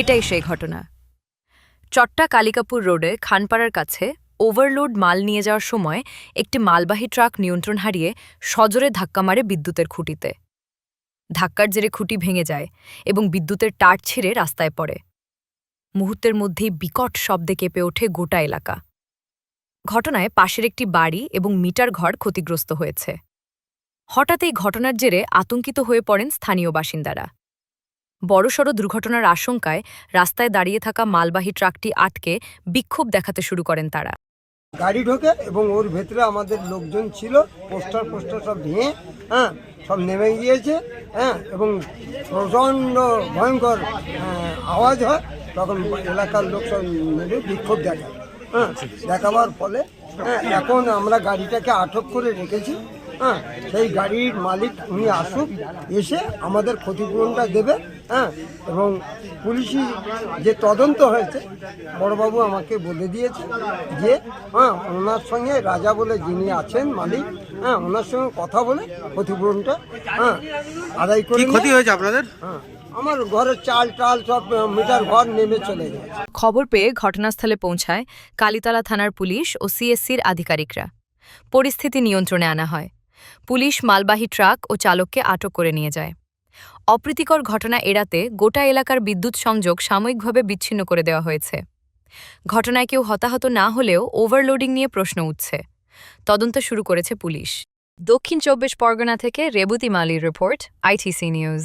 এটাই সেই ঘটনা। চট্টা কালিকাপুর রোডে খানপাড়ার কাছে ওভারলোড মাল নিয়ে যাওয়ার সময় একটি মালবাহী ট্রাক নিয়ন্ত্রণ হারিয়ে সজোরে ধাক্কা মারে বিদ্যুতের খুঁটিতে। ধাক্কার জেরে খুঁটি ভেঙে যায় এবং বিদ্যুতের তার ছিঁড়ে রাস্তায় পড়ে। মুহূর্তের মধ্যেই বিকট শব্দে কেঁপে ওঠে গোটা এলাকা। ঘটনায় পাশের একটি বাড়ি এবং মিটার ঘর ক্ষতিগ্রস্ত হয়েছে। হঠাৎ এই ঘটনার জেরে আতঙ্কিত হয়ে পড়েন স্থানীয় বাসিন্দারা। বড়সড় দুর্ঘটনার আশঙ্কায় রাস্তায় দাঁড়িয়ে থাকা মালবাহী ট্রাকটি আটকে বিক্ষোভ দেখাতে শুরু করেন তারা। গাড়ি ঢোকে এবং ওর ভেতরে আমাদের লোকজন ছিল, পোস্টার সব ভেঙে সব নেমে গিয়েছে এবং প্রচণ্ড ভয়ঙ্কর আওয়াজ হয়। তখন এলাকার লোক সব মিলে বিক্ষোভ দেখায়। দেখাবার ফলে এখন আমরা গাড়িটাকে আটক করে রেখেছি। সেই গাড়ির মালিক উনি আসুক, এসে আমাদের ক্ষতিপূরণটা দেবে। এবং পুলিশি যে তদন্ত হয়েছে, বড়বাবু আমাকে বলে দিয়েছে যে ওনার সঙ্গে রাজা বলে যিনি আছেন মালিক, ওনার সঙ্গে কথা বলে ক্ষতিপূরণটা আদায় করে। ক্ষতি হয়েছে আপনাদের? আমার ঘরের চাল টাল সব মিটার ঘর নেমে চলে যায়। খবর পেয়ে ঘটনাস্থলে পৌঁছায় কালীতলা থানার পুলিশ ও সিএসসির আধিকারিকরা। পরিস্থিতি নিয়ন্ত্রণে আনা হয়। পুলিশ মালবাহী ট্রাক ও চালককে আটক করে নিয়ে যায়। অপ্রীতিকর ঘটনা এড়াতে গোটা এলাকার বিদ্যুৎ সংযোগ সাময়িকভাবে বিচ্ছিন্ন করে দেওয়া হয়েছে। ঘটনায় কেউ হতাহত না হলেও ওভারলোডিং নিয়ে প্রশ্ন উঠছে। তদন্ত শুরু করেছে পুলিশ। দক্ষিণ ২৪ পরগনা থেকে রেবতী মালির রিপোর্ট, ITC নিউজ।